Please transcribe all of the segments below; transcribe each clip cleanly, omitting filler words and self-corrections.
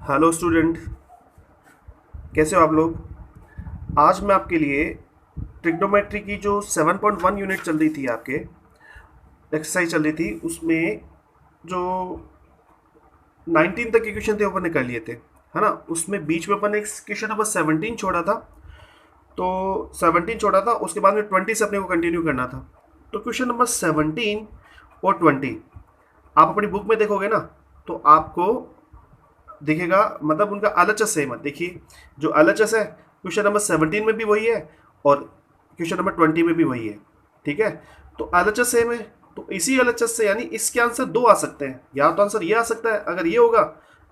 Hello student, कैसे हो आप लोग। आज मैं आपके लिए ट्रिग्नोमेट्री की जो 7.1 यूनिट चल रही थी, आपके एक्सरसाइज चल रही थी, उसमें जो 19 तक इक्वेशन थे अपन ने कर लिए थे, है ना। उसमें बीच में अपन ने क्वेश्चन नंबर 17 छोड़ा था। तो 17 छोड़ा था, उसके बाद में 20 से अपने को कंटिन्यू करना था। तो क्वेश्चन नंबर 17 और 20 आप अपनी बुक में देखोगे ना, तो आपको दिखेगा, मतलब उनका एलएचएस सेम है। देखिए, जो एलएचएस है क्वेश्चन नंबर 17 में भी वही है और क्वेश्चन नंबर 20 में भी वही है। ठीक है, तो एलएचएस सेम है, तो इसी एलएचएस से यानी इसके आंसर दो आ सकते हैं। या तो आंसर ये आ सकता है, अगर ये होगा,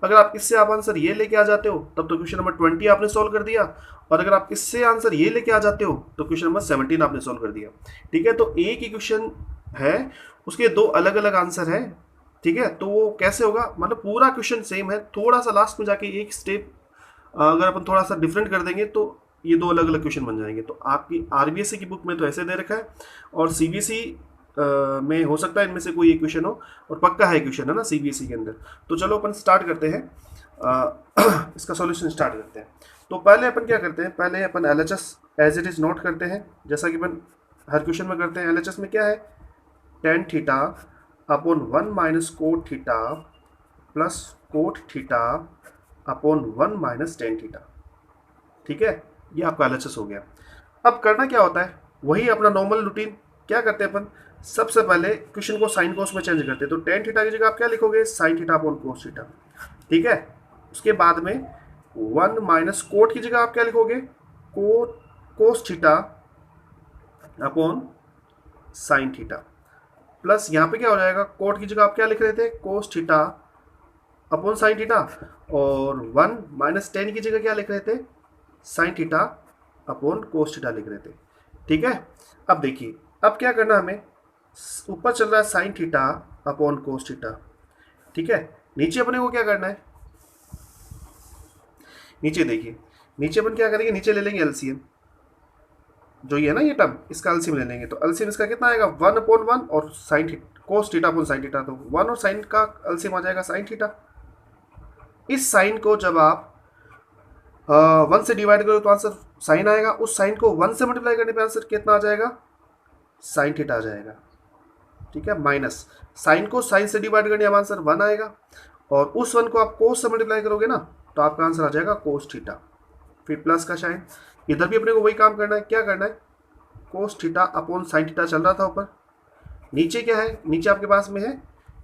अगर आप इससे आप आंसर ये लेके आ जाते हो तब तो क्वेश्चन नंबर 20 आपने सॉल्व कर दिया। और अगर आप इससे आंसर ये लेके आ जाते हो तो क्वेश्चन नंबर 17 आपने सॉल्व कर दिया। ठीक है, तो एक ही क्वेश्चन है, उसके दो अलग अलग आंसर है। ठीक है, तो वो कैसे होगा, मतलब पूरा क्वेश्चन सेम है, थोड़ा सा लास्ट में जाके एक स्टेप अगर अपन थोड़ा सा डिफरेंट कर देंगे तो ये दो अलग अलग क्वेश्चन बन जाएंगे। तो आपकी आरबीएससी की बुक में तो ऐसे दे रखा है, और सीबीएसई में हो सकता है इनमें से कोई एक क्वेश्चन हो, और पक्का है क्वेश्चन, है ना, सीबीएसई के अंदर। तो चलो अपन स्टार्ट करते हैं, इसका सॉल्यूशन स्टार्ट करते हैं। तो पहले अपन क्या करते हैं, पहले अपन LHS as it is note करते हैं, जैसा कि अपन हर क्वेश्चन में करते हैं। एलएचएस में क्या है, tan theta upon 1 minus cot theta plus cot theta upon 1 minus tan theta. ठीक है, ये आपका एलएचएस हो गया। अब करना क्या होता है, वही अपना नॉर्मल रूटीन। क्या करते हैं अपन, सबसे पहले क्वेश्चन को साइन कोस में चेंज करते हैं। तो टेन थीटा की जगह आप क्या लिखोगे, sine theta upon cos theta. ठीक है, उसके बाद में 1 माइनस कोट की जगह आप क्या लिखोगे, cot cos theta upon sine theta. Plus यहाँ पे क्या हो जाएगा, कोट की जगह आप क्या लिख रहे थे, कोस थीटा अपॉन साइन थीटा, और 1 माइनस टेन की जगह क्या लिख रहे थे, sine theta upon cos theta लिख रहे थे। ठीक है, अब देखिए, अब क्या करना हमें, ऊपर चल रहा है sine theta upon cos theta. ठीक है, नीचे अपने को क्या करना है, नीचे देखिए, नीचे अपन क्या करेंगे, नीचे ले लेंगे एलसीएम, जो ये है ना ये टर्म, इसका एलसीएम ले लेंगे। तो एलसीएम इसका कितना आएगा, 1 अपॉन 1 और sign theta cos theta upon sine theta, तो 1 और साइन का एलसीएम आ जाएगा साइन थीटा। इस साइन को जब आप 1 से डिवाइड करो तो आंसर साइन आएगा, उस साइन को 1 से मल्टीप्लाई करने पे आंसर कितना आ जाएगा, साइन थीटा आ जाएगा। ठीक है, माइनस साइन को साइन से डिवाइड करने अब आंसर 1 आएगा, और उस 1 को आप कोस से मल्टीप्लाई करोगे ना तो आपका आंसर आ जाएगा कोस थीटा। फिर प्लस का साइन, इधर भी अपने को वही काम करना है। क्या करना है, कोस थीटा अपॉन साइन थीटा चल रहा था ऊपर, नीचे क्या है, नीचे आपके पास में है,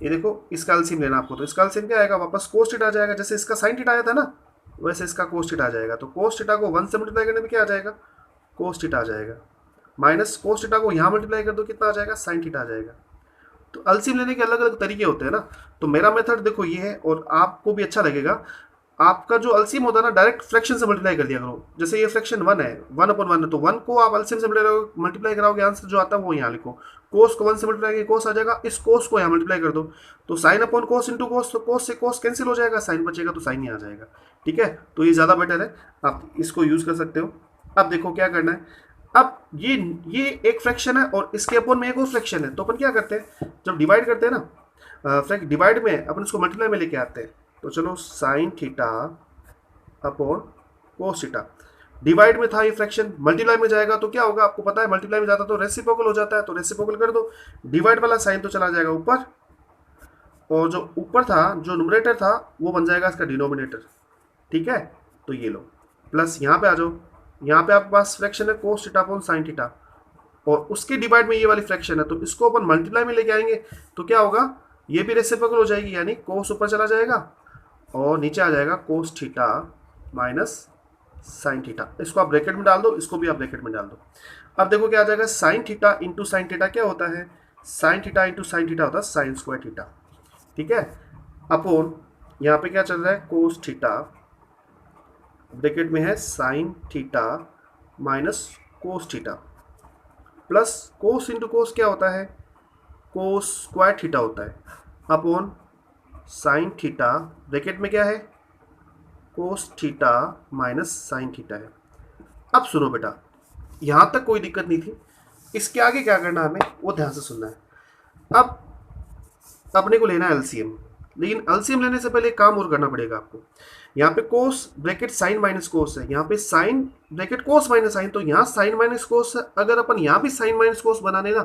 ये देखो, इसका एलसीएम लेना आपको। तो इसका एलसीएम क्या आएगा, वापस कोस थीटा आ जाएगा। जैसे इसका साइन थीटा आया था ना, वैसे इसका कोस थीटा आ जाएगा। तो कोस थीटा को 1 से मल्टीप्लाई करने में क्या आ जाएगा, कोस थीटा आ जाएगा, माइनस कोस थीटा को यहाँ मल्टीप्लाई कर दो, कितना आ जाएगा, साइन थीटा आ जाएगा। तो एलसीएम लेने के अलग अलग तरीके होते हैं ना। तो मेरा मेथड देखो ये है, और आपको भी अच्छा लगेगा। आपका जो एलसीएम होता है ना, डायरेक्ट फ्रैक्शन से मल्टीप्लाई कर दिया करो। जैसे ये फ्रैक्शन 1 है, 1 अपॉन 1 है, तो 1 को आप एलसीएम से मल्टीप्लाई कराओगे, आंसर जो आता है वो यहाँ लिखो। कोस को 1 से मल्टीप्लाई करके कोस आ जाएगा, इस कोस को यहाँ मल्टीप्लाई कर दो, तो साइन अपॉन कोस इंटू कोस, तो कोस से कोस कैंसिल हो जाएगा, साइन बचेगा तो साइन ही आ जाएगा। ठीक है, तो ये ज़्यादा बेटर है, आप इसको यूज़ कर सकते हो। अब देखो क्या करना है, अब ये एक फ्रैक्शन है और इसके अपॉन में एक और फ्रैक्शन है। तो अपन क्या करते हैं, जब डिवाइड करते हैं ना, डिवाइड में अपन इसको मल्टीप्लाई में लेके आते हैं। तो चलो, sine theta upon cos theta, divide में था ये फ्रैक्शन, मल्टीप्लाई में जाएगा तो क्या होगा, आपको पता है, मल्टीप्लाई में जाता तो रेसिप्रोकल हो जाता है, तो रेसिप्रोकल कर दो। डिवाइड वाला साइन तो चला जाएगा ऊपर, और जो ऊपर था, जो न्यूमरेटर था, वो बन जाएगा इसका डिनोमिनेटर। ठीक है, तो ये लो, प्लस यहाँ पे आ जाओ, यहाँ पे आपके पास फ्रैक्शन है कोस थीटा अपॉन साइन थीटा, और उसके डिवाइड में ये वाली फ्रैक्शन है, तो इसको अपन मल्टीप्लाई में लेके आएंगे तो क्या होगा, ये भी रेसिप्रोकल हो जाएगी, यानी कोस ऊपर चला जाएगा और नीचे आ जाएगा cos theta minus sine theta. इसको आप ब्रैकेट में डाल दो, इसको भी आप ब्रैकेट में डाल दो। अब देखो क्या आ जाएगा, sine theta into sine theta क्या होता है, sine theta into sine theta होता है साइन स्क्वायर थीटा। ठीक है, अपॉन यहाँ पे क्या चल रहा है, कोस थीटा, ब्रैकेट में है sine theta minus cos theta, plus कोस इंटू कोस क्या होता है, कोस स्क्वायर थीटा होता है, अपॉन साइन थीटा, ब्रैकेट में क्या है, cos theta minus sine theta है। अब सुनो बेटा, यहाँ तक कोई दिक्कत नहीं थी, इसके आगे क्या करना हमें वो ध्यान से सुनना है। अब अपने को लेना है एलसीएम। लेकिन एलसीएम लेने से पहले एक काम और करना पड़ेगा आपको। यहाँ पे cos bracket sine minus cos है, यहाँ पे sine bracket cos minus sine, तो यहाँ साइन माइनस कोस है। अगर अपन यहाँ भी साइन माइनस कोस बना लेना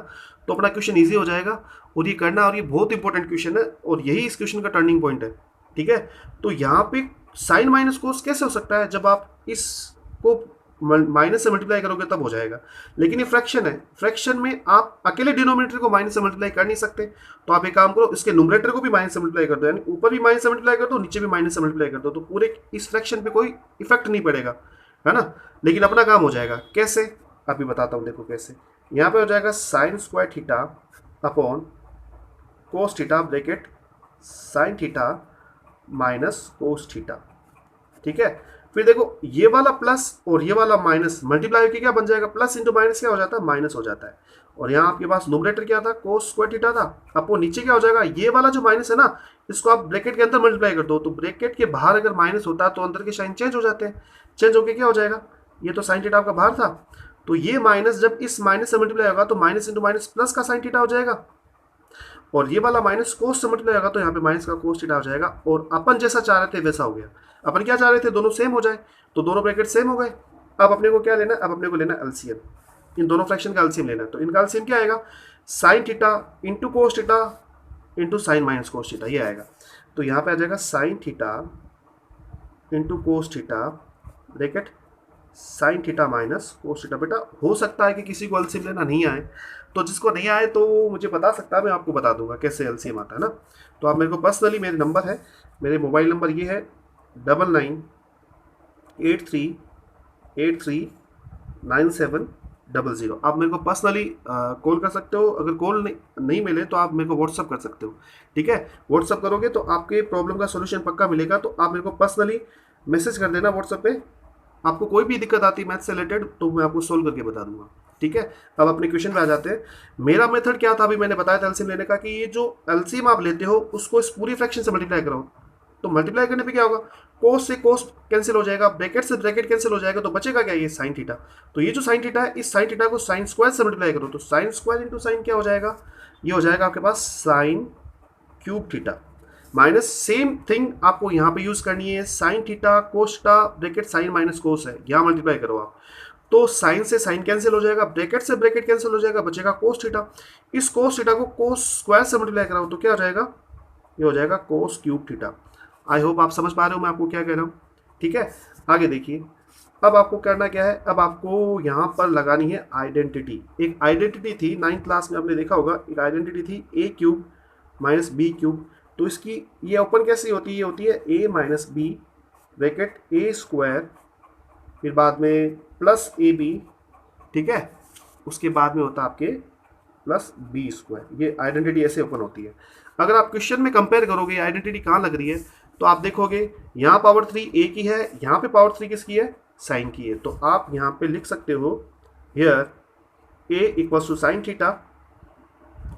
तो अपना क्वेश्चन ईजी हो जाएगा और ये करना, और ये बहुत इंपॉर्टेंट क्वेश्चन है और यही इस क्वेश्चन का टर्निंग पॉइंट है। ठीक है, तो यहाँ पे साइन माइनस कोस कैसे हो सकता है, जब आप इसको माइनस से मल्टीप्लाई करोगे तब हो जाएगा। लेकिन ये फ्रैक्शन है, फ्रैक्शन में आप अकेले डिनोमिनेटर को माइनस से मल्टीप्लाई कर नहीं सकते, तो आप एक काम करो, इसके न्यूमरेटर को भी माइनस से मल्टीप्लाई कर दो, यानी ऊपर भी माइनस से मल्टीप्लाई कर दो, नीचे भी माइनस से मल्टीप्लाई कर दो, तो पूरे इस फ्रैक्शन पे कोई इफेक्ट नहीं पड़ेगा, है ना। लेकिन अपना काम हो जाएगा कैसे, अभी बताता हूँ, देखो कैसे। यहाँ पे हो जाएगा साइन स्क्वायर थीटा अपॉन कोस theta bracket sine theta minus cos theta. ठीक है, फिर देखो ये वाला प्लस और ये वाला माइनस मल्टीप्लाई होकर क्या बन जाएगा, प्लस इंटू माइनस क्या हो जाता है, माइनस हो जाता है। और यहाँ आपके पास न्यूमरेटर क्या था, कोस स्क्वायर थीटा था, अपो नीचे क्या हो जाएगा, ये वाला जो माइनस है ना, इसको आप ब्रैकेट के अंदर मल्टीप्लाई कर दो, तो ब्रैकेट के बाहर अगर माइनस होता है तो अंदर के साइन चेंज हो जाते हैं, चेंज होकर क्या हो जाएगा, ये तो साइन थीटा आपका बाहर था, तो ये माइनस जब इस माइनस से मल्टीप्लाई होगा तो माइनस इंटू माइनस प्लस का साइन थीटा हो जाएगा, और ये वाला माइनस कोस से मल्टीप्लाई होगा तो यहाँ पे माइनस का कोस थीटा हो जाएगा। और अपन जैसा चाह रहे थे वैसा हो गया। अपन क्या चाह रहे थे, दोनों सेम हो जाए, तो दोनों ब्रैकेट सेम हो गए। अब अपने को क्या लेना है, अब अपने को लेना है एलसीएम, इन दोनों फ्रैक्शन का एलसीएम लेना है। तो इनका एलसीएम क्या आएगा, sign theta into cos theta into sine minus cos theta, ये आएगा। तो यहाँ पे आ जाएगा sine theta into cos theta bracket sine theta minus cos theta. बेटा हो सकता है कि किसी को एलसीएम लेना नहीं आए, तो जिसको नहीं आए तो मुझे बता सकता है, मैं आपको बता दूंगा कैसे एलसीएम आता है ना। तो आप मेरे को पर्सनली, मेरे नंबर है, मेरे मोबाइल नंबर ये है 9983839700। आप मेरे को पर्सनली कॉल कर सकते हो। अगर कॉल नहीं मिले तो आप मेरे को व्हाट्सअप कर सकते हो। ठीक है, व्हाट्सअप करोगे तो आपके प्रॉब्लम का सोल्यूशन पक्का मिलेगा। तो आप मेरे को पर्सनली मैसेज कर देना व्हाट्सअप पे, आपको कोई भी दिक्कत आती है मैथ से रिलेटेड तो मैं आपको सोल्व करके बता दूंगा। ठीक है, अब अपने क्वेश्चन पे आ जाते हैं। मेरा मेथड क्या था, अभी मैंने बताया था एलसीएम लेने का, कि ये जो एलसीएम आप लेते हो उसको इस पूरी फ्रैक्शन से मल्टीप्लाई करो। तो मल्टीप्लाई करने पे क्या होगा, कोस से कोस कैंसिल हो जाएगा, ब्रैकेट से ब्रैकेट कैंसिल हो जाएगा, तो बचेगा क्या, ये साइन थीटा। तो ये जो साइन थीटा है, इस साइन थीटा को साइन स्क्वायर से मल्टीप्लाई करो, तो साइन स्क्वायर इंटू साइन क्या हो जाएगा, ये हो जाएगा आपके पास sine cube theta minus same thing आपको यहाँ पे यूज करनी है, sine theta cos theta bracket sine minus cos है, यहाँ मल्टीप्लाई करो आप, तो साइन से साइन कैंसिल हो जाएगा, ब्रैकेट से ब्रैकेट कैंसिल हो जाएगा, बचेगा कोस थीटा। इस कोस थीटा को कोस स्क्वायर से मल्टीप्लाई कराओ तो क्या हो जाएगा, ये हो जाएगा कोस क्यूब थीटा। आई होप आप समझ पा रहे हो मैं आपको क्या कह रहा हूँ। ठीक है, आगे देखिए, अब आपको करना क्या है, अब आपको यहाँ पर लगानी है आइडेंटिटी। एक आइडेंटिटी थी 9th क्लास में, आपने देखा होगा, एक आइडेंटिटी थी ए क्यूब माइनस बी क्यूब। तो इसकी ये ओपन कैसी होती है, ये होती है A minus B bracket A square, फिर बाद में प्लस ए बी। ठीक है, उसके बाद में होता है आपके प्लस बी स्क्वायर। ये आइडेंटिटी ऐसे ओपन होती है। अगर आप क्वेश्चन में कंपेयर करोगे आइडेंटिटी कहाँ लग रही है, तो आप देखोगे यहाँ पावर 3 ए की है, यहाँ पे पावर 3 किसकी है, साइन की है। तो आप यहाँ पे लिख सकते हो here a equals to sine theta,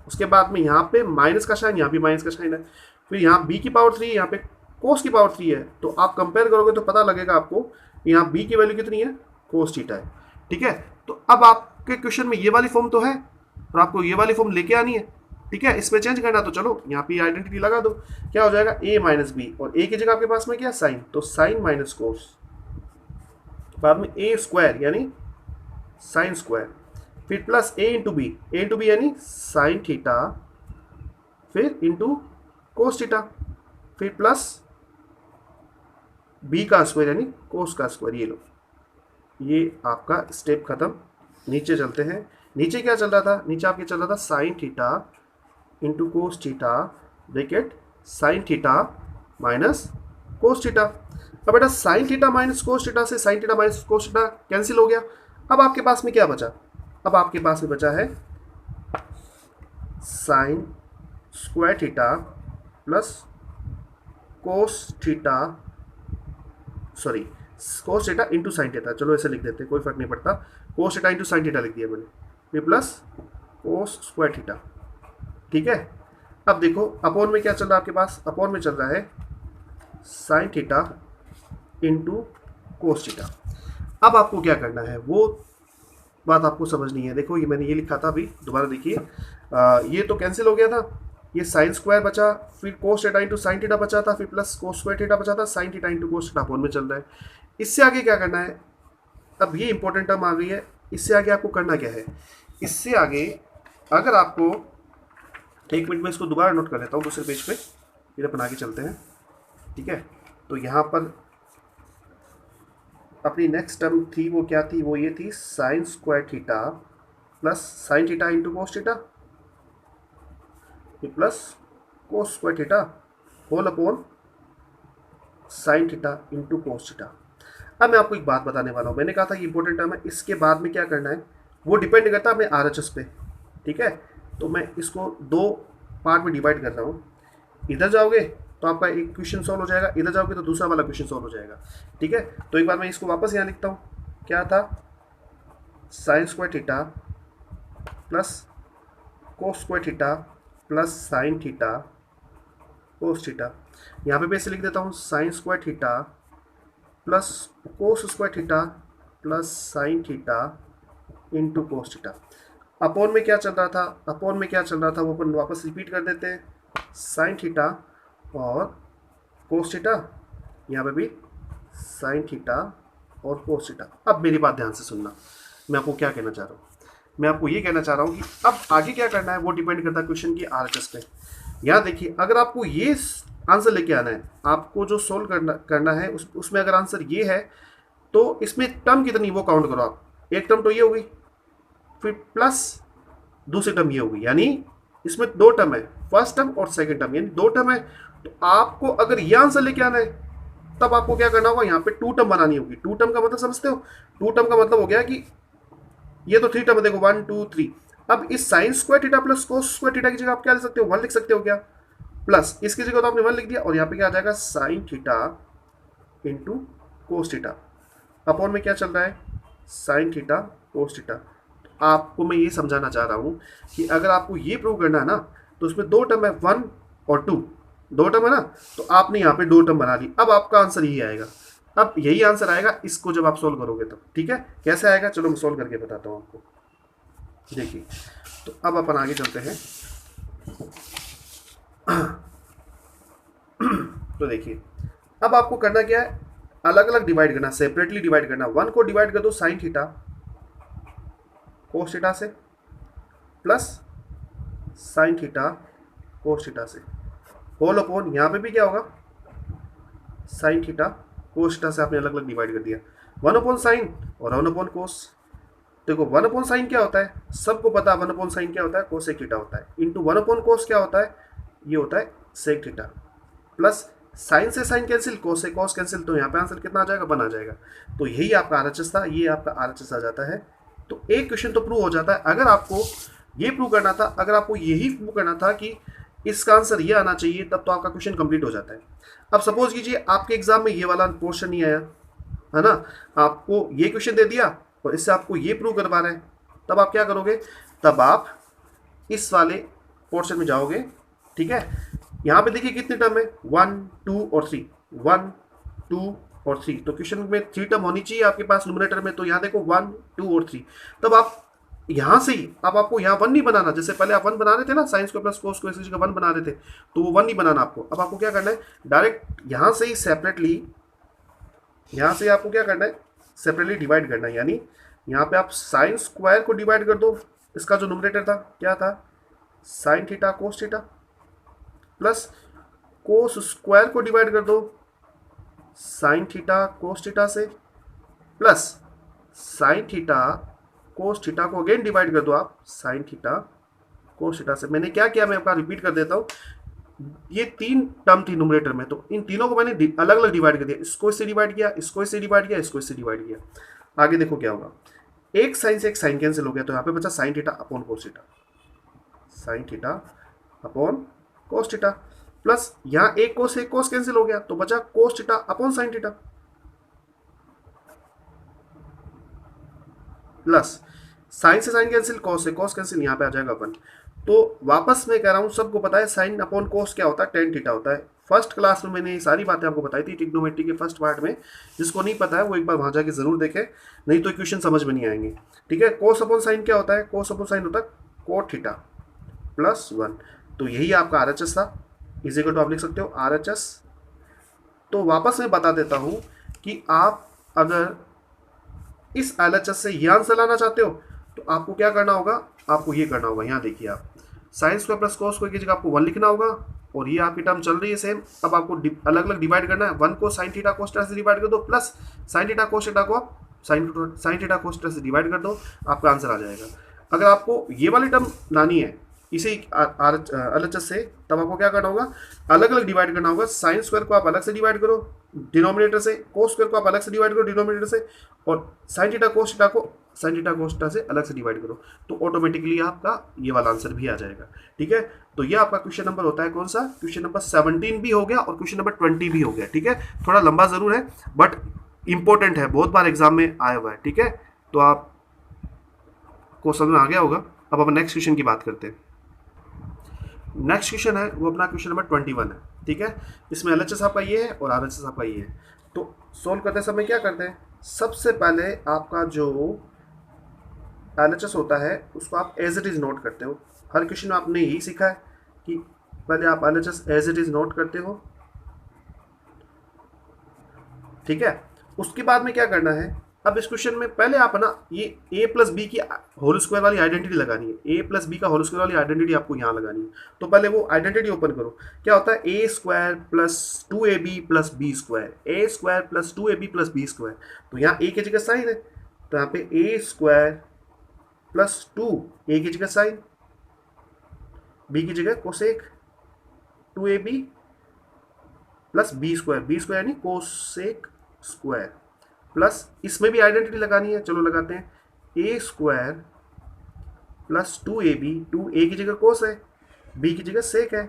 उसके बाद में यहाँ पे माइनस का साइन, यहाँ भी माइनस का साइन है, फिर यहाँ बी की पावर 3, यहाँ पे कोस की पावर 3 है। तो आप कंपेयर करोगे तो पता लगेगा आपको यहाँ बी की वैल्यू कितनी है, कोस थीटा है। ठीक है, तो अब आपके क्वेश्चन में ये वाली फॉर्म तो है और आपको ये वाली फॉर्म लेके आनी है। ठीक है, इसमें चेंज करना, तो चलो यहाँ पे आइडेंटिटी लगा दो। क्या हो जाएगा, ए माइनस बी, और ए की जगह आपके पास में क्या साइन, तो साइन माइनस कोस, बाद में ए स्क्वायर यानी साइन स्क्वायर, फिर प्लस ए इंटू बी, ए इंटू बी यानी साइन थीटा, फिर इंटू कोस थीटा, फिर प्लस बी का स्क्वायर यानी कोस का स्क्वायर। ये लो, ये आपका स्टेप खत्म। नीचे चलते हैं, नीचे क्या चल रहा था, नीचे आपके चल रहा था sine theta into cos theta bracket sine theta minus cos theta. अब बेटा sine theta minus cos theta से sine theta minus cos theta cancel हो गया। अब आपके पास में क्या बचा, अब आपके पास में बचा है sine square theta plus cos theta, sorry cos theta into sine theta, चलो ऐसे लिख देते हैं, कोई फर्क नहीं पड़ता, cos theta into sine theta लिख दिया मैंने, फिर प्लस कोस स्क्वायर थीटा। ठीक है, अब देखो अपॉन में क्या चल रहा है आपके पास, अपॉन में चल रहा है sine theta into cos theta. अब आपको क्या करना है वो बात आपको समझनी है। देखो ये मैंने ये लिखा था, अभी दोबारा देखिए, ये तो कैंसिल हो गया था, ये साइन स्क्वायर बचा, फिर cos theta into sine theta बचा था, फिर प्लस कोस स्क्वायर थीटा बचा था, sine theta into cos theta upon में चल रहा है। इससे आगे क्या करना है, अब ये इंपॉर्टेंट टर्म आ गई है, इससे आगे आपको करना क्या है, इससे आगे अगर आपको, एक मिनट में इसको दोबारा नोट कर लेता हूँ दूसरे पेज पे, फिर अपन आगे चलते हैं, ठीक है। तो यहाँ पर अपनी नेक्स्ट टर्म थी वो क्या थी, वो ये थी sine square theta plus sine theta into cos theta plus cos square theta whole upon sine theta into cos theta. अब मैं आपको एक बात बताने वाला हूँ, मैंने कहा था ये इंपॉर्टेंट टर्म है, इसके बाद में क्या करना है वो डिपेंड करता है अपने RHS पे, ठीक है। तो मैं इसको दो पार्ट में डिवाइड कर रहा हूँ, इधर जाओगे तो आपका एक क्वेश्चन सॉल्व हो जाएगा, इधर जाओगे तो दूसरा वाला क्वेश्चन सॉल्व हो जाएगा, ठीक है। तो एक बार मैं इसको वापस यहाँ लिखता हूँ, क्या था, sign square theta plus cos square theta plus sine theta cos theta. यहाँ पे भी ऐसे लिख देता हूँ, sign square theta plus cos square theta plus sine theta into cos theta. Upon में क्या चल रहा था, अपोन में क्या चल रहा था वो अपन वापस रिपीट कर देते हैं, साइन थीटा और कोस थीटा, यहाँ पे भी साइन थीटा और कोस थीटा। अब मेरी बात ध्यान से सुनना, मैं आपको क्या कहना चाह रहा हूँ, मैं आपको ये कहना चाह रहा हूँ कि अब आगे क्या करना है वो डिपेंड करता है क्वेश्चन की RHS पे। यहाँ देखिए, अगर आपको ये आंसर लेके आना है, आपको जो सोल्व करना है उसमें अगर आंसर ये है तो इसमें टर्म कितनी वो काउंट करो आप, एक टर्म तो ये होगी, फिर प्लस दूसरी टर्म ये होगी, यानी इसमें दो टर्म है, फर्स्ट टर्म और सेकंड टर्म, यानी दो टर्म है। तो आपको अगर ये आंसर लेके आना है तब आपको क्या करना होगा, यहाँ पे टू टर्म बनानी होगी। टू टर्म का मतलब समझते हो, टू टर्म का मतलब हो गया कि ये तो थ्री टर्म है, देखो 1 2 3। अब इस sign square theta plus cos square theta की जगह आप क्या लिख सकते हो, 1 लिख सकते हो क्या, प्लस इसकी जगह तो आपने 1 लिख दिया, और यहाँ पे क्या आ जाएगा sine theta into cos theta. Upon में क्या चल रहा है, साइन थीटा कोस थीटा। आपको मैं ये समझाना चाह रहा हूँ कि अगर आपको ये प्रूव करना है ना तो उसमें दो टर्म है, 1 और 2, दो टर्म है ना, तो आपने यहाँ पे दो टर्म बना ली। अब आपका आंसर यही आएगा, अब यही आंसर आएगा इसको जब आप सोल्व करोगे तब, ठीक है। कैसे आएगा चलो मैं सोल्व करके बताता हूँ आपको, देखिए। तो अब अपन आगे चलते हैं। तो देखिए, अब आपको करना क्या है, अलग अलग डिवाइड करना, सेपरेटली डिवाइड करना। 1 को डिवाइड कर दो साइन थीटा कोस थीटा से plus sine theta cos theta से, होल अपॉन यहाँ पे भी क्या होगा, साइन थीटा कोस थीटा से आपने अलग अलग डिवाइड कर दिया। 1 अपॉन साइन और 1 अपॉन कोस। देखो 1 अपॉन साइन क्या होता है, सबको पता है 1 अपॉन साइन क्या होता है, कोसेक थीटा होता है, इंटू 1 अपॉन कोस क्या होता है, ये होता है सेक थीटा, प्लस साइन से साइन कैंसिल, कोस से कोस कैंसिल, तो यहाँ पे आंसर कितना आ जाएगा, 1 आ जाएगा। तो यही आपका RHS था, ये आपका RHS आ जाता है। तो एक क्वेश्चन तो प्रूव हो जाता है। अगर आपको ये प्रूव करना था, अगर आपको यही प्रूव करना था कि इसका आंसर ये आना चाहिए, तब तो आपका क्वेश्चन कंप्लीट हो जाता है। अब सपोज कीजिए आपके एग्जाम में ये वाला पोर्शन नहीं आया है ना, आपको ये क्वेश्चन दे दिया और इससे आपको ये प्रूव करवा रहा है, तब आप क्या करोगे, तब आप इस वाले पोर्शन में जाओगे, ठीक है। यहाँ पे देखिए कितने टर्म है, 1 2 और 3, 1 2 और 3। तो क्वेश्चन में 3 टर्म होनी चाहिए आपके पास न्यूमरेटर में, तो यहाँ देखो 1 2 और 3। तब आप यहाँ से ही, अब आपको यहाँ 1 नहीं बनाना, जैसे पहले आप 1 बना रहे थे ना, साइंस को प्लस कोस को इसी जगह 1 बना रहे थे, तो वो 1 नहीं बनाना आपको। अब आपको क्या करना है, डायरेक्ट यहाँ से ही सेपरेटली, यहाँ से आपको क्या करना है, सेपरेटली डिवाइड करना है। यानी यहाँ पे आप साइन स्क्वायर को डिवाइड कर दो, इसका जो न्यूमरेटर था क्या था, sine theta cos theta, plus cos square को डिवाइड कर दो साइन थीटा कोस थीटा से, plus sine theta cos theta को अगेन डिवाइड कर दो आप साइन थीटा कोस थीटा से। मैंने क्या किया, मैं आपका रिपीट कर देता हूँ, ये 3 टर्म थी न्यूमरेटर में, तो इन तीनों को मैंने अलग अलग डिवाइड कर दिया, इसको इससे डिवाइड किया, इसको इससे डिवाइड किया, इसको इससे डिवाइड किया। आगे देखो क्या होगा, एक साइन से एक साइन कैंसिल हो गया, तो यहाँ पे बचा साइन थीटा अपॉन कोस थीटा, साइन थीटा अपॉन कोस थीटा, प्लस यहाँ एक कोस से एक कोस कैंसिल हो गया, तो बचा कोस theta upon sine theta, plus sign से साइन कैंसिल, कॉस से कॉस कैंसिल, यहाँ पे आ जाएगा अपन। तो वापस मैं कह रहा हूँ, सबको पता है साइन अपॉन कॉस क्या होता है, टेन थीटा होता है। फर्स्ट क्लास में मैंने ये सारी बातें आपको बताई थी ट्रिग्नोमेट्री के फर्स्ट पार्ट में, जिसको नहीं पता है वो एक बार वहाँ जाके जरूर देखे, नहीं तो क्वेश्चन समझ में नहीं आएंगे, ठीक है। कोस अपॉन साइन क्या होता है, कोस अपॉन साइन होता है कोट थीटा प्लस 1, तो यही आपका आर एच एस था, इज इक्वल टू आप लिख सकते हो आर एच एस। तो वापस मैं बता देता हूँ कि आप अगर इस एल एच एस से ये आंसर लाना चाहते हो तो आपको क्या करना होगा, आपको ये करना होगा, यहाँ देखिए आप sign square plus cos square की जगह आपको 1 लिखना होगा, और ये आपकी टर्म चल रही है सेम। अब आपको अलग अलग डिवाइड करना है, 1 को साइन थीटा कोस थीटा से डिवाइड कर दो, plus sine theta cos theta को आप साइन थीटा कोस थीटा से डिवाइड कर दो, आपका आंसर आ जाएगा। अगर आपको ये वाली टर्म लानी है इसी एल एच एस से, तब आपको क्या करना होगा, अलग अलग डिवाइड करना होगा। साइन स्क्वायर को आप अलग से डिवाइड करो डिनोमिनेटर से, कोस स्क्वायर को आप अलग से डिवाइड करो डिनोमिनेटर से, और साइन थीटा कोस थीटा को साइन थीटा कोस थीटा से अलग से डिवाइड करो, तो ऑटोमेटिकली आपका ये वाला आंसर भी आ जाएगा। ठीक है, तो ये आपका क्वेश्चन नंबर होता है कौन सा, क्वेश्चन नंबर 17 भी हो गया और क्वेश्चन नंबर 20 भी हो गया। ठीक है, थोड़ा लंबा जरूर है बट इंपॉर्टेंट है, बहुत बार एग्जाम में आया हुआ है। ठीक है, तो आप को समझ में आ गया होगा। अब अपन नेक्स्ट क्वेश्चन की बात करते हैं। नेक्स्ट क्वेश्चन है वो अपना क्वेश्चन नंबर 21 है। ठीक है, इसमें एल एच एस आपका ये है और आर एच एस आपका ये है। तो सोल्व करते समय क्या करते हैं, सबसे पहले आपका जो एल एच एस होता है उसको आप एज इट इज़ नोट करते हो। हर क्वेश्चन में आपने यही सीखा है कि पहले आप L H S as it is note करते हो। ठीक है, उसके बाद में क्या करना है, अब इस क्वेश्चन में पहले आप ना ये a प्लस बी की होल स्क्वायर वाली आइडेंटिटी लगानी है। a प्लस बी का होल स्क्वायर वाली आइडेंटिटी आपको यहाँ लगानी है। तो पहले वो आइडेंटिटी ओपन करो। क्या होता है, a square plus 2ab plus B square, a square plus 2ab plus B square. तो यहाँ a की जगह साइन है, तो यहाँ पे a स्क्वायर प्लस 2, a की जगह साइन, b की जगह cosec 2ab plus B square यानी कोसेक स्क्वायर, प्लस इसमें भी आइडेंटिटी लगानी है, चलो लगाते हैं। ए स्क्वायर प्लस 2ab, 2a की जगह कोस है, b की जगह सेक है,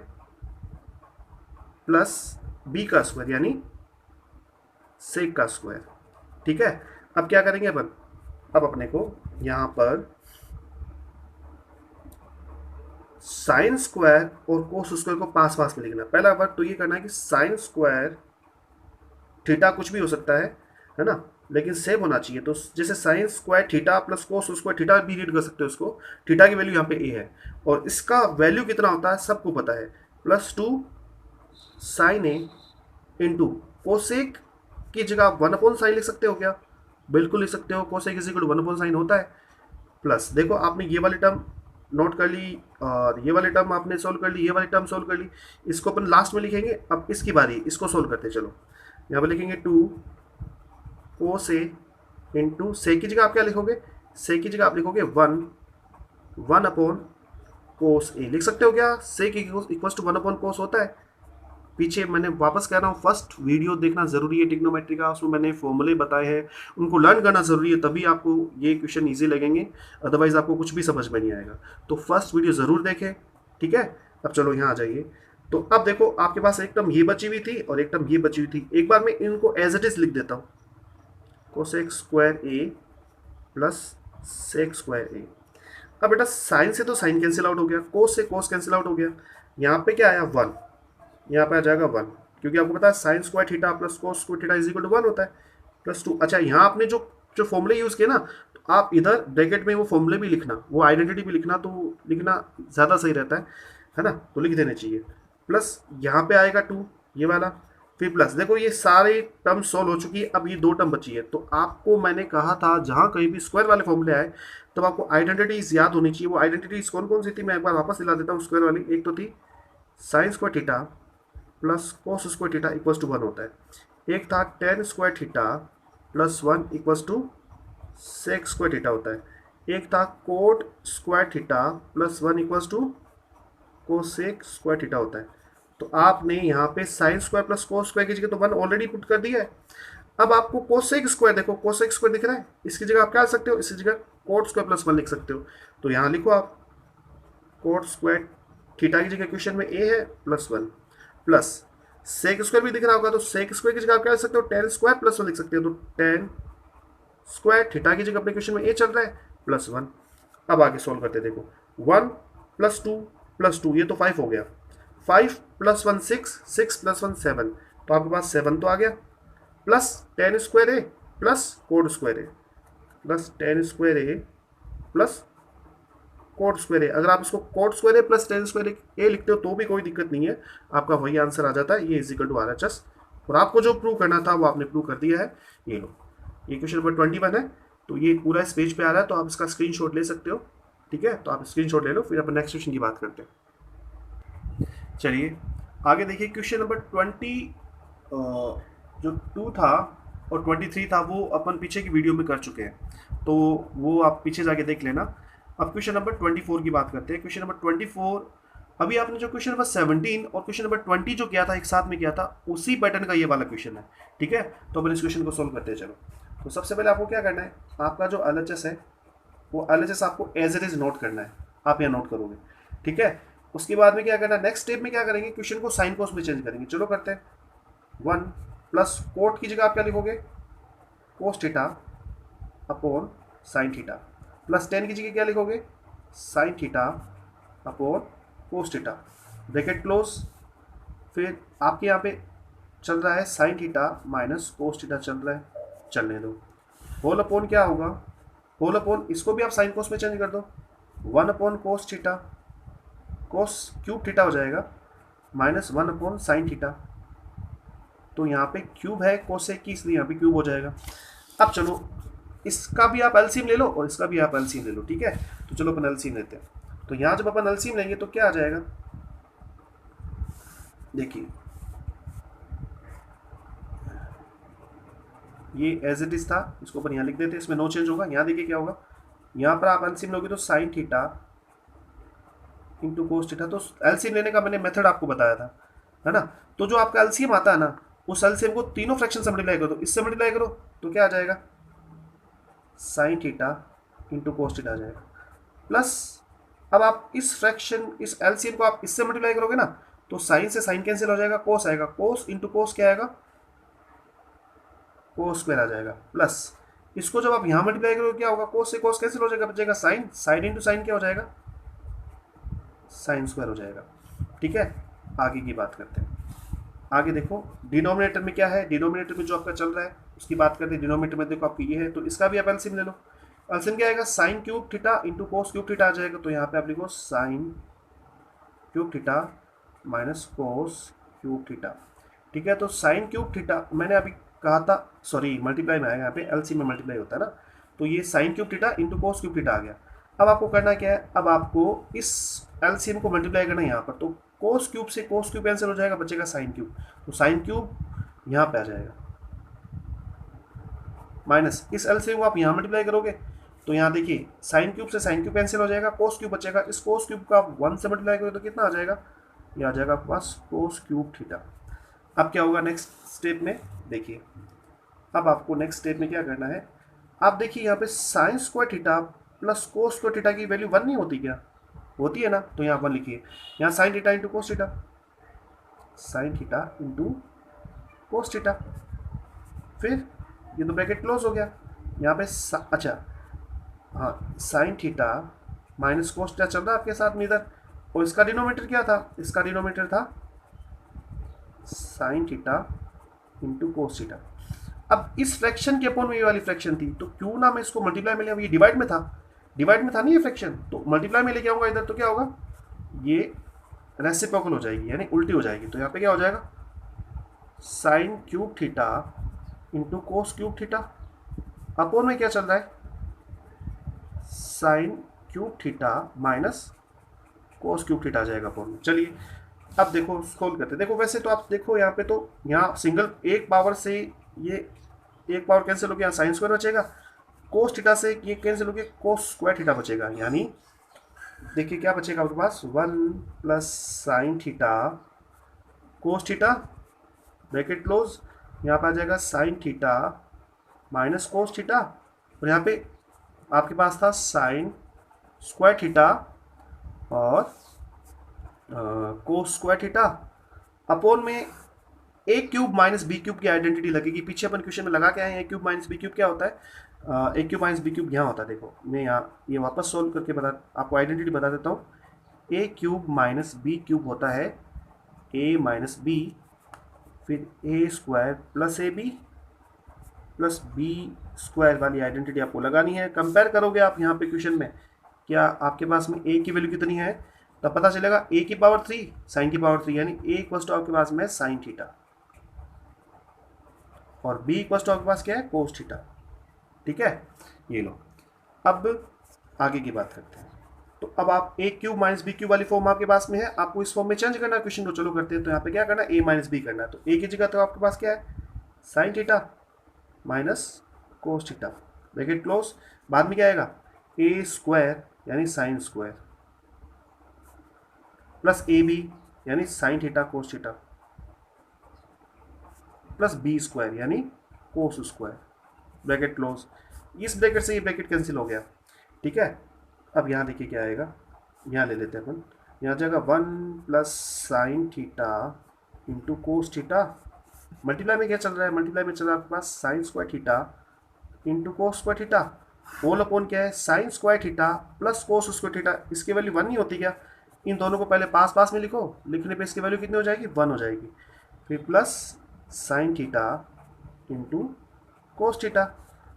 प्लस b का स्क्वायर यानी सेक का स्क्वायर। ठीक है, अब क्या करेंगे अपन, अब अपने को यहां पर साइन स्क्वायर और कोस स्क्वायर को पास पास में लिखना है। पहला वर्क तो ये करना है कि साइन स्क्वायर थीटा कुछ भी हो सकता है ना, लेकिन सेम होना चाहिए। तो जैसे sign square theta plus cos square theta भी रीड कर सकते हो इसको। थीटा की वैल्यू यहाँ पे ए है और इसका वैल्यू कितना होता है सबको पता है, +2 साइन ए इंटू कोसेक की जगह आप 1/sin लिख सकते हो क्या, बिल्कुल लिख सकते हो। Cosec is equal to 1/sin होता है। प्लस देखो आपने ये वाली टर्म नोट कर ली और ये वाली टर्म आपने सोल्व कर ली, ये वाली टर्म सोल्व कर ली, इसको अपन लास्ट में लिखेंगे। अब इसकी बारी, इसको सोल्व करते हैं। चलो यहाँ पर लिखेंगे 2 कोस ए इंटू से की जगह आप क्या लिखोगे, से की जगह आप लिखोगे 1 कोस ए लिख सकते हो क्या। सेक इक्वल्स टू 1 कोस होता है। पीछे मैंने वापस कह रहा हूँ, फर्स्ट वीडियो देखना जरूरी है ट्रिग्नोमेट्री का, उसमें मैंने फॉर्मूले बताए हैं, उनको लर्न करना जरूरी है, तभी आपको ये क्वेश्चन इजी लगेंगे, अदरवाइज आपको कुछ भी समझ में नहीं आएगा। तो फर्स्ट वीडियो जरूर देखें। ठीक है, अब चलो यहाँ आ जाइए। तो अब देखो आपके पास एक टर्म ये बची हुई थी और एक टर्म ये बची हुई थी। एक बार मैं इनको एज इट इज लिख देता हूँ, कोसेक स्क्वायर ए प्लस सेक स्क्वायर ए। अब बेटा साइन से तो साइन कैंसिल आउट हो गया, कोस से कोस कैंसिल आउट हो गया, यहाँ पे क्या आया 1, यहाँ पे आ जाएगा 1, क्योंकि आपको पता है sine square theta plus cos square theta is equal to 1 होता है, +2। अच्छा यहाँ आपने जो फॉर्मूले यूज़ किए ना, तो आप इधर ब्रैकेट में वो फॉर्मूले भी लिखना, वो आइडेंटिटी भी लिखना, तो लिखना ज़्यादा सही रहता है ना, तो लिख देने चाहिए। प्लस यहाँ पे आएगा 2 ये वाला, फिर प्लस। देखो ये सारे टर्म सॉल्व हो चुकी है, अब ये 2 टर्म बची है। तो आपको मैंने कहा था जहाँ कहीं भी स्क्वायर वाले फॉर्मूले आए तब आपको आइडेंटिटीज याद होनी चाहिए। वो आइडेंटिटीज कौन कौन सी थी मैं एक बार वापस दिला देता हूँ। स्क्वायर वाली एक तो थी sine square theta plus cos square theta equals to 1 होता है, एक था tan square theta plus 1 equals to sec square theta होता है, एक था cot square theta plus 1 equals to cosec square theta होता है। तो आपने यहाँ पे sine square plus cos square की जगह तो 1 ऑलरेडी पुट कर दिया है। अब आपको कोसेक स्क्वायर, देखो कोसेक स्क्वायर दिख रहा है, इसकी जगह आप क्या लिख सकते हो, इसकी जगह कोट स्क्वायर प्लस 1 लिख सकते हो। तो यहाँ लिखो आप कोट स्क्वायर थीटा की जगह क्वेश्चन में ए है +1, प्लस सेक स्क्वायर भी दिख रहा होगा, तो सेक स्क्वायर की जगह आप क्या लिख सकते हो, टेन स्क्वायर प्लस 1 लिख सकते हो। तो टेन स्क्वायर थीटा की जगह अपने क्वेश्चन में ए चल रहा है +1। अब आगे सोल्व करते देखो, 1 + 2 + 2 ये तो 5 हो गया, 5 + 1 6, 6 + 1 7, तो आपके पास 7 तो आ गया, प्लस टेन स्क्वायर ए प्लस कोड स्क्वायर ए, प्लस टेन स्क्वायर ए प्लस कोट स्क्वायर ए। अगर आप इसको कोट स्क्वायर ए प्लस टेन स्क्वायर ए लिखते हो तो भी कोई दिक्कत नहीं है, आपका वही आंसर आ जाता है, ये इज इक्वल टू RHS। और आपको जो प्रूव करना था वो आपने प्रूव कर दिया है। ये लो, ये क्वेश्चन नंबर 21 है, तो ये पूरा इस पेज पे आ रहा है, तो आप इसका स्क्रीनशॉट ले सकते हो। ठीक है, तो आप स्क्रीनशॉट ले लो, फिर अपन नेक्स्ट क्वेश्चन की बात करते हैं। चलिए आगे देखिए, क्वेश्चन नंबर 20 जो 2 था और 23 था वो अपन पीछे की वीडियो में कर चुके हैं, तो वो आप पीछे जाके देख लेना। अब क्वेश्चन नंबर 24 की बात करते हैं। क्वेश्चन नंबर 24, अभी आपने जो क्वेश्चन नंबर 17 और क्वेश्चन नंबर 20 जो किया था एक साथ में किया था, उसी पैटर्न का ये वाला क्वेश्चन है। ठीक है, तो अपन इस क्वेश्चन को सोल्व करते हैं। चलो, तो सबसे पहले आपको क्या करना है, आपका जो LHS है वो LHS आपको एज इट इज नोट करना है, आप यहाँ नोट करोगे। ठीक है, उसके बाद में क्या करना है, नेक्स्ट स्टेप में क्या करेंगे, क्वेश्चन को साइन कोस में चेंज करेंगे। चलो करते हैं। 1 प्लस कोट की जगह आप क्या लिखोगे, कोस theta upon sine theta, plus 10 की जगह क्या लिखोगे, साइन थीटा अपॉन कोस थीटा, ब्रैकेट क्लोज। फिर आपके यहाँ पे चल रहा है sine theta minus cos theta चल रहा है, चलने दो। होल अपॉन क्या होगा, होल अपॉन इसको भी आप साइन कोस में चेंज कर दो, 1 अपॉन कोस थीटा, कोस क्यूब थीटा हो जाएगा, माइनस 1 अपॉन साइन थीटा। तो यहाँ पे क्यूब है कोसेक की, इसलिए यहाँ पे क्यूब हो जाएगा। अब चलो इसका भी आप एलसीएम ले लो और इसका भी आप एलसीएम ले लो। ठीक है, तो चलो अपन एलसीएम लेते हैं। तो यहाँ जब अपन एलसीएम लेंगे तो क्या आ जाएगा, देखिए ये एज इट इज था, इसको अपन यहाँ लिख देते हैं, इसमें नो चेंज होगा। यहाँ देखिए क्या होगा, यहाँ पर आप एलसीएम लोगे तो sine theta into cos theta. तो एलसीएम लेने का मैंने मेथड आपको बताया था, है ना। तो जो आपका एलसीएम आता है ना, उस एलसीएम को तीनों फ्रैक्शन से मल्टीप्लाई करो, तो इससे मल्टीप्लाई करो तो क्या आ जाएगा, sine theta into cos theta आ जाएगा। प्लस अब आप इस फ्रैक्शन, इस एलसीएम को आप इससे मल्टीप्लाई करोगे ना, तो साइन से साइन कैंसिल हो जाएगा, कोस आएगा, कोस इंटू कोस क्या आएगा, कोस स्क्वायर आ जाएगा। प्लस इसको जब आप यहाँ मल्टीप्लाई करोगे क्या होगा, कोस से कोस कैंसिल हो जाएगा, बचेगा साइन, साइन इंटू साइन क्या हो जाएगा, साइन स्क्वायर हो जाएगा। ठीक है, आगे की बात करते हैं। आगे देखो डिनोमिनेटर में क्या है, डिनोमिनेटर में जो आपका चल रहा है उसकी बात करते हैं। डिनोमिनेटर में देखो आपकी ये है, तो इसका भी आप एलसीएम ले लो। एलसीएम क्या आएगा, sine cube theta into cos cube theta आ जाएगा। तो यहाँ पे आप लिखो sine cube theta minus cos cube theta. ठीक है, तो साइन क्यूब थीटा मैंने अभी कहा था, सॉरी मल्टीप्लाई में आएगा, यहाँ पे एलसीएम में मल्टीप्लाई होता है ना, तो ये sine cube theta into cos cube theta आ गया। अब आपको करना क्या है, अब आपको इस एलसीएम को मल्टीप्लाई करना है यहाँ पर, तो कोस क्यूब से कोस क्यूब कैंसिल हो जाएगा, बचेगा साइन क्यूब, तो साइन क्यूब यहाँ पे आ जाएगा, माइनस इस एलसीएम को आप यहाँ मल्टीप्लाई करोगे तो यहाँ देखिए साइन क्यूब से साइन क्यूब कैंसिल हो जाएगा, कोस क्यूब बचेगा, इस कोस क्यूब का आप 1 से मल्टीप्लाई करोगे तो कितना आ जाएगा, ये आ जाएगा आपके पास कोस क्यूब थीटा। अब क्या होगा नेक्स्ट स्टेप में, देखिए अब आपको नेक्स्ट स्टेप में क्या करना है, आप देखिए यहाँ पे sine square theta plus cos square theta की वैल्यू 1 नहीं होती क्या, होती है ना, तो यहाँ पर लिखिए, यहाँ sign theta into cos theta, sine theta into cos theta, फिर ये तो ब्रैकेट क्लोज हो गया। यहाँ पे अच्छा हाँ, sign theta minus cos theta चल रहा है आपके साथ में इधर, और इसका डिनोमीटर क्या था, इसका डिनोमीटर था sine theta into cos theta. अब इस फ्रैक्शन के अपॉन में ये वाली फ्रैक्शन थी, तो क्यों ना मैं इसको मल्टीप्लाई में ले, ये डिवाइड में था, डिवाइड में था नहीं ये फ्रैक्शन, तो मल्टीप्लाई में लेके आऊँगा इधर, तो क्या होगा, ये रेसिप्रोकल हो जाएगी, यानी उल्टी हो जाएगी। तो यहाँ पे क्या हो जाएगा, sine cube theta into cos cube theta, upon में क्या चल रहा है, sine cube theta minus cos cube theta आ जाएगा अपॉन में। चलिए अब देखो सोल्व करते हैं। देखो वैसे तो आप देखो यहाँ पे, तो यहाँ सिंगल एक पावर से ये एक पावर कैंसिल हो गया, साइन स्क्वायर बचेगा, कोस थीटा से ये कैंसिल हो गया, कोस स्क्वायर थीटा बचेगा, यानी देखिए क्या बचेगा आपके पास, 1 plus sine theta cos theta, bracket close, यहाँ पे आ जाएगा sine theta minus cos theta, और यहाँ पे आपके पास था साइन स्क्वायर थीटा और कोस स्क्वायर थीटा, अपॉन में ए क्यूब माइनस बी क्यूब की आइडेंटिटी लगेगी। पीछे अपन क्वेश्चन में लगा के आए हैं, ए क्यूब माइनस बी क्यूब क्या होता है, ए क्यूब माइनस बी क्यूब यहाँ होता है। देखो मैं यहाँ ये वापस सोल्व करके आपको आइडेंटिटी बता देता हूँ। A cube minus B cube होता है ए माइनस बी, फिर A square plus A B plus B square वाली आइडेंटिटी आपको लगानी है। कंपेयर करोगे आप यहाँ पे क्वेश्चन में क्या आपके पास में ए की वैल्यू कितनी है, तब पता चलेगा ए की पावर 3 साइन की पावर 3, यानी ए इक्वल टू आपके पास में साइन थीटा और बी इक्वल टू आपके पास क्या है, कोस थीटा। ठीक है, ये लो। अब आगे की बात करते हैं। तो अब आप ए क्यूब माइनस बी क्यूब वाली फॉर्म आपके पास में है, आपको इस फॉर्म में चेंज करना है क्वेश्चन को। चलो करते हैं। तो यहाँ पे क्या करना है, ए माइनस बी करना है। तो ए की जगह तो आपके पास क्या है, sine theta minus cos theta, bracket close. बाद में क्या आएगा, ए स्क्वायर यानी sine square plus A B यानी sine theta cos theta plus B square यानी कोस स्क्वायर, ब्रैकेट क्लोज। इस ब्रैकेट से ये ब्रैकेट कैंसिल हो गया। ठीक है, अब यहाँ देखिए क्या आएगा, यहाँ ले लेते हैं अपन। यहाँ जाएगा 1 plus sine theta into cos theta, multiply में क्या चल रहा है, मल्टीप्लाई में चल रहा है आपके पास sine square theta into cos square theta, whole upon क्या है, sine square theta plus cos square theta. इसकी वैल्यू 1 नहीं होती क्या, इन दोनों को पहले पास पास में लिखो, लिखने पे इसकी वैल्यू कितनी हो जाएगी, 1 हो जाएगी। फिर plus sine theta into cos theta,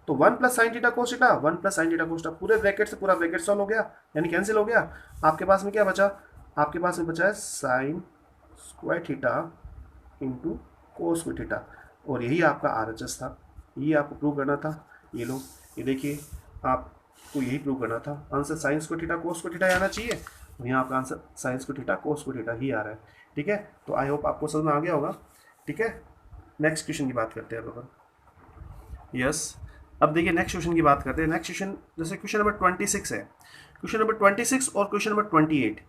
तो 1 plus sine theta cos theta, 1 plus sine theta cos theta, पूरे ब्रैकेट से पूरा ब्रैकेट सॉल्व हो गया, यानी कैंसिल हो गया। आपके पास में क्या बचा, आपके पास में बचा है sine square theta into cos square theta, और यही आपका RHS था, यही आपको प्रूव करना था। ये लो, ये देखिए, आपको यही प्रूव करना था। Answer sine square theta cos square theta आना चाहिए, और यहाँ आपका answer sine square theta cos square theta ही आ रहा है। ठीक है, तो आई होप आपको समझ में आ गया होगा। ठीक है, नेक्स्ट क्वेश्चन की बात करते हैं अब अपन। यस, अब देखिए नेक्स्ट क्वेश्चन की बात करते हैं। नेक्स्ट क्वेश्चन जैसे क्वेश्चन नंबर 26 है, क्वेश्चन नंबर 26 और क्वेश्चन नंबर 28,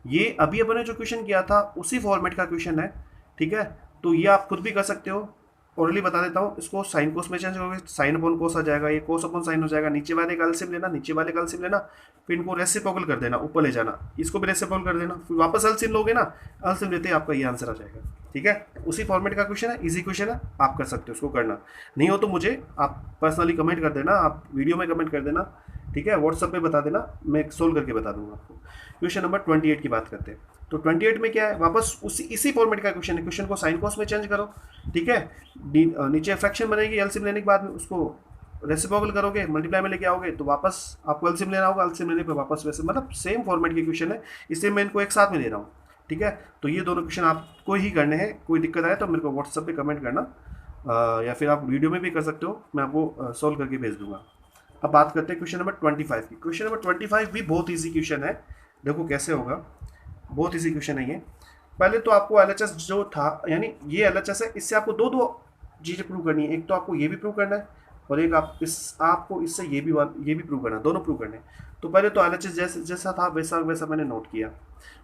ये अभी अपन ने जो क्वेश्चन किया था उसी फॉर्मेट का क्वेश्चन है। ठीक है, तो ये आप खुद भी कर सकते हो, ओरली बता देता हूँ। इसको साइन कोस में चेंज करोगे, साइन अपॉन कोस आ जाएगा, ये कोस अपॉन साइन हो जाएगा। नीचे वाले का एलसीएम लेना, नीचे वाले का एलसीएम लेना, फिर इनको रेसिप्रोकल कर देना, ऊपर ले जाना, इसको भी रेसिप्रोकल कर देना, फिर वापस एलसीएम लोगे ना, एलसीएम लेते ही आपका ये आंसर आ जाएगा। ठीक है, उसी फॉर्मेट का क्वेश्चन है, इजी क्वेश्चन है, आप कर सकते हो, उसको करना नहीं हो तो मुझे आप पर्सनली कमेंट कर देना, आप वीडियो में कमेंट कर देना। ठीक है, व्हाट्सएप पे बता देना, मैं सोल्व करके बता दूंगा आपको। क्वेश्चन नंबर 28 की बात करते हैं। तो 28 में क्या है, वापस इसी फॉर्मेट का क्वेश्चन है। क्वेश्चन को साइन कोस में चेंज करो। ठीक है, नीचे फ्रैक्शन बनेगी, एलसीएम लेने के बाद में उसको रेसिप्रोकल करोगे, मल्टीप्लाई में लेके आओगे, तो वापस आपको एलसीएम लेना होगा, एलसीएम लेने पे वापस वैसे, मतलब सेम फॉर्मेट के क्वेश्चन है, इसलिए मैं इनको एक साथ में ले रहा हूँ। ठीक है, तो ये दोनों क्वेश्चन आपको ही करने हैं। कोई दिक्कत आए तो मेरे को व्हाट्सएप पे कमेंट करना, या फिर आप वीडियो में भी कर सकते हो, मैं आपको सॉल्व करके भेज दूंगा। अब बात करते हैं क्वेश्चन नंबर 25 की। क्वेश्चन नंबर 25 भी बहुत ईजी क्वेश्चन है, देखो कैसे होगा, बहुत ईजी क्वेश्चन है ये। पहले तो आपको LHS जो था, यानी ये LHS है, इससे आपको दो चीज़ें प्रूव करनी है। एक तो आपको ये भी प्रूव करना है, और एक आपको इससे ये भी प्रूव करना है, दोनों प्रूव करने हैं। तो पहले तो LHS जैसा था वैसा मैंने नोट किया।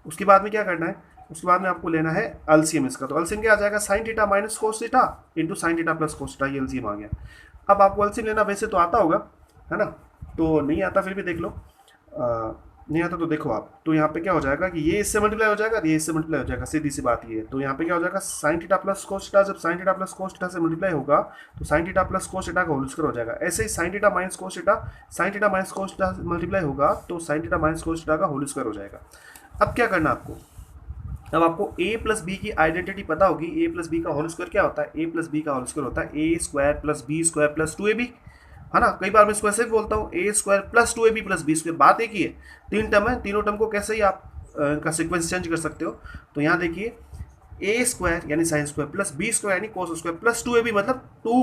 उसके बाद में क्या करना है, उसके बाद में आपको लेना है एलसीएम इसका। तो एलसीएम क्या आ जाएगा, sine theta minus cos theta into sine theta plus cos theta, ये एलसीएम आ गया। अब आपको एलसीएम लेना वैसे तो आता होगा, है ना, तो नहीं आता फिर भी देख लो, नहीं आता तो देखो आप। तो यहाँ पे क्या हो जाएगा कि ये इससे मल्टीप्लाई हो जाएगा, ये इससे मल्टीप्लाई हो जाएगा, सीधी सी बात ये है। तो यहाँ पे क्या हो जाएगा, sine theta plus cos theta, जब sine theta plus cos theta से मल्टीप्लाई होगा तो sine theta plus cos theta का होल स्क्वायर हो जाएगा। ऐसे ही sine theta minus cos theta, sine theta minus cos theta से मल्टीप्लाई होगा तो sine theta minus cos theta का होल स्क्वायर हो जाएगा। अब क्या करना आपको, अब आपको a प्लस बी की आइडेंटिटी पता होगी। a प्लस बी का होल स्क्वायर क्या होता है, a प्लस बी का होल स्क्वायर होता है a square plus B square plus 2ab, है ना। कई बार मैं इसको ऐसे भी बोलता हूँ, a square plus 2ab plus B square, बात एक ही है, 3 टर्म है, तीनों टर्म को कैसे ही आप इनका सीक्वेंस चेंज कर सकते हो। तो यहाँ देखिए, a स्क्वायर यानी sine square plus B square यानी कोस स्क्वायर प्लस 2ab मतलब 2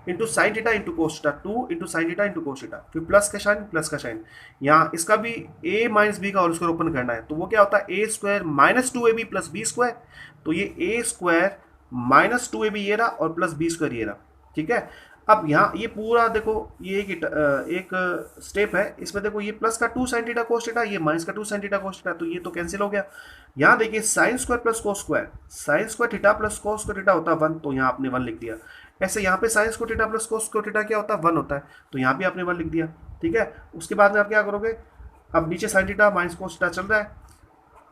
into sine theta into cos theta, 2 into sine theta into cos theta, फिर प्लस का साइन। यहाँ इसका भी a माइनस बी का होल स्क्वायर ओपन करना है, तो वो क्या होता है, a square minus 2ab plus B square. तो ये a स्क्वायर माइनस 2ab ये रहा और प्लस बी स्क्वायर ये रहा। ठीक है, अब यहाँ ये पूरा देखो, ये एक स्टेप है, इसमें देखो ये प्लस का 2 साइन थीटा कोस थीटा, ये माइनस का 2 साइन थीटा कोस थीटा, तो ये तो कैंसिल हो गया। यहाँ देखिए sign square plus cos square, sign square theta plus cos square theta होता है 1, तो यहाँ आपने 1 लिख दिया। ऐसे यहाँ पे sine square theta plus cos square theta क्या होता है, 1 होता है, तो यहाँ भी आपने 1 लिख दिया। ठीक है, उसके बाद में आप क्या करोगे, अब नीचे sign theta minus cos theta चल रहा है,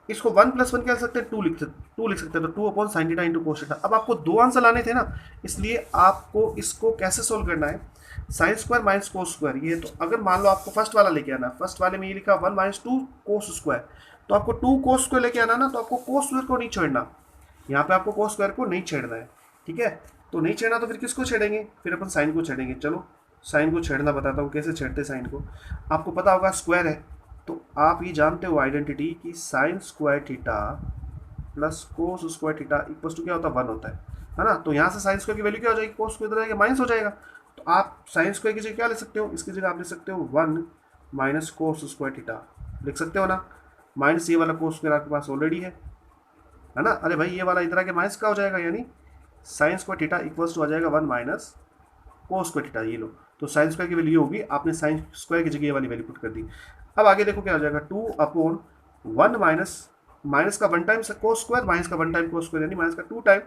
इसको 1 प्लस 1 क्या लिख सकते हैं, 2 लिख सकते हैं, तो 2 upon sine theta into cos theta. अब आपको 2 आंसर लाने थे ना, इसलिए आपको इसको कैसे सोल्व करना है, sine square minus cos square, ये तो अगर मान लो आपको फर्स्ट वाला लेके आना, फर्स्ट वाले में ये लिखा 1 माइनस 2 कोस स्क्वायर, तो आपको 2 कोस स्क्वायर लेके आना ना, तो आपको कोस स्क्वायर को नहीं छेड़ना, यहाँ पे आपको कोस स्क्वायर को नहीं छेड़ना है। ठीक है, तो नहीं छेड़ना तो फिर किसको छेड़ेंगे, फिर अपन साइन को छेड़ेंगे। चलो साइन को छेड़ना बताता हूँ कैसे छेड़ते साइन को। आपको पता होगा स्क्वायर है, तो आप ये जानते हो आइडेंटिटी कि sine square theta plus cos square theta equal to क्या होता है, 1 होता है ना। तो यहाँ से साइन स्क्वायर की वैल्यू क्या हो जाएगी, कोस स्क्वायर इधर आएगा माइनस हो जाएगा। तो आप साइन स्क्वायर की जगह क्या ले सकते हो, इसकी जगह आप ले सकते हो 1 माइनस कोस स्क्वायर थीटा, लिख सकते हो ना। माइनस ये वाला कोस स्क्वायर आपके पास ऑलरेडी है ना। अरे भाई ये वाला इधर आके माइनस का हो जाएगा, यानी sine square theta equals to आ जाएगा 1 माइनस कोस स्क्वायर थीटा। ये लो, तो साइन स्क्वायर की वैल्यू होगी, आपने साइन स्क्वायर की जगह ये वाली वैल्यू पुट कर दी। अब आगे देखो क्या हो जाएगा, 2/1 माइनस माइनस का 1 टाइम कोस स्क्वायर माइनस का 1 टाइम कोस स्क्वायर, यानी माइनस का 2 टाइम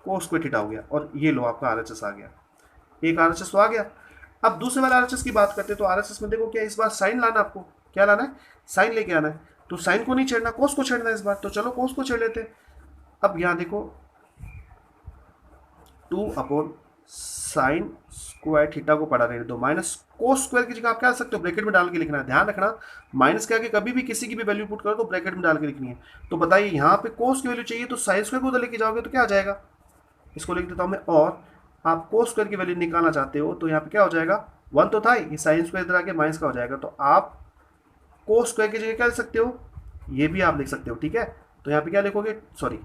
कोस स्क्वायर थीटा हो गया। और ये लो आपका आरएचएस आ गया, एक आरएचएस तो आ गया। अब दूसरे वाले आरएचएस की बात करते हैं, तो आरएचएस में देखो क्या इस बार साइन लाना, आपको क्या लाना है, साइन लेके आना है। तो साइन को नहीं छेड़ना, कोस को छेड़ना है इस बार, तो चलो कोस को छेड़ लेते हैं। अब यहाँ देखो 2/साइन स्क्वायर थीटा को पढ़ा रहने दो, माइनस कोस स्क्वायर की जगह आप क्या कर सकते हो, ब्रैकेट में डाल के लिखना है। ध्यान रखना माइनस के आगे कभी भी किसी की भी वैल्यू पुट करो तो ब्रैकेट में डाल के लिखनी है। तो बताइए यहाँ पे कोस की वैल्यू चाहिए, तो साइन स्क्वायर को उधर लेके जाओगे तो क्या आ जाएगा, इसको लिख देता हूँ मैं। और आप कोस स्क्वायर की वैल्यू निकालना चाहते हो तो यहाँ पे क्या हो जाएगा, 1 तो था ही, साइन स्क्वायर इधर आके माइनस का हो जाएगा। तो आप कोस स्क्वायर की जगह क्या लिख सकते हो, ये भी आप लिख सकते हो, ठीक है। तो यहाँ पे क्या लिखोगे, सॉरी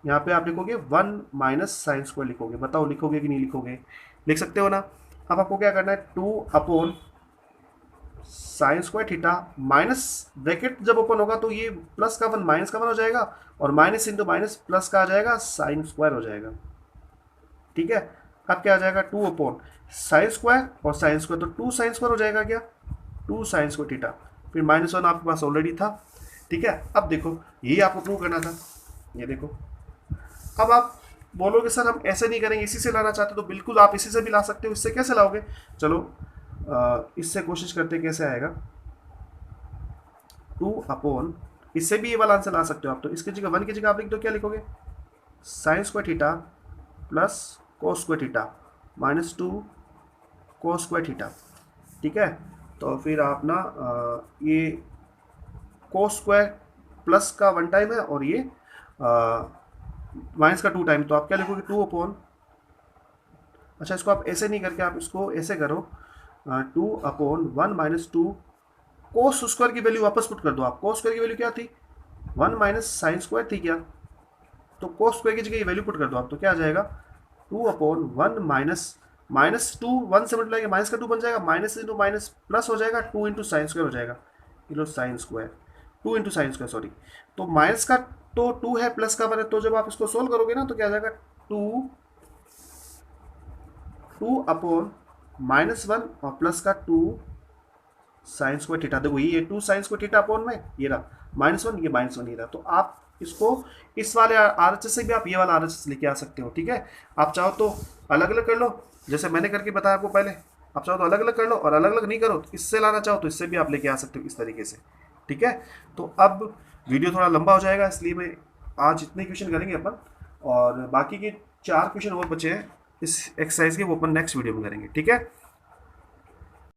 यहाँ पे आप लिखोगे 1 माइनस साइन स्क्वायर लिखोगे। बताओ लिखोगे कि नहीं लिखोगे, लिख सकते हो ना। अब आपको क्या करना है, 2 sign square theta minus bracket जब ओपन होगा तो ये प्लस का 1 माइनस का 1 हो जाएगा, और माइनस इंटू माइनस प्लस का आ जाएगा, साइन स्क्वायर हो जाएगा, ठीक है। अब क्या आ जाएगा, 2 साइन स्क्वायर और साइन स्क्वायर, तो 2 साइन स्क्वायर हो जाएगा क्या, 2 साइन स्क्वायर थीटा, फिर -1 आपके पास ऑलरेडी था, ठीक है। अब देखो यही आपको प्रूव करना था, ये देखो। अब आप बोलोगे सर हम ऐसे नहीं करेंगे, इसी से लाना चाहते, तो बिल्कुल आप इसी से भी ला सकते हो। इससे कैसे लाओगे, चलो इससे कोशिश करते कैसे आएगा, 2 इससे भी ये वाला आंसर ला सकते हो आप। तो इसकी जगह 1 की जगह आप लिख दो, क्या लिखोगे, sign square theta plus cos square theta -2 कोस स्क्वायर थीटा, ठीक है। तो फिर आप ना ये कोस स्क्वायर प्लस का 1 टाइम है और ये माइनस का 2 टाइम, तो आप क्या लिखोगे, 2 अच्छा इसको आप ऐसे नहीं करके आप इसको ऐसे करो, 2/1 माइनस 2 कोस स्क्वायर की वैल्यू वापस पुट कर दो आप। कोस स्क्वायर की वैल्यू क्या थी, 1 माइनस साइन स्क्वायर थी क्या, तो कोस स्क्वायर की जगह ये वैल्यू पुट कर दो आप, तो क्या आ जाएगा, 2/1 -2 1 से मल्टीप्लाई माइनस का 2 बन जाएगा, माइनस इंटू माइनस प्लस हो जाएगा, 2 इंटू साइन स्क्वायर हो जाएगा, kilo sine square 2 into sine square sorry. तो माइनस का तो 2 है, प्लस का 1 है, तो जब आप इसको सोल्व करोगे ना तो क्या आ जाएगा, 2/-1 और प्लस का 2 साइन स्क्वायर थीटा। देखो ये 2 साइन स्क्वायर थीटा अपॉन में ये रहा -1, ये -1 ये रहा। तो आप इसको इस वाले आरएचएस से भी आप ये वाला आरएचएस लेके आ सकते हो, ठीक है। आप चाहो तो अलग अलग कर लो, जैसे मैंने करके बताया आपको पहले, आप चाहो तो अलग अलग कर लो, और अलग अलग नहीं करो तो इससे लाना चाहो तो इससे भी आप लेके आ सकते हो इस तरीके से, ठीक है। तो अब वीडियो थोड़ा लंबा हो जाएगा, इसलिए मैं आज इतने क्वेश्चन करेंगे अपन, और बाकी के 4 क्वेश्चन और बचे हैं इस एक्सरसाइज के, वो अपन नेक्स्ट वीडियो में करेंगे, ठीक है।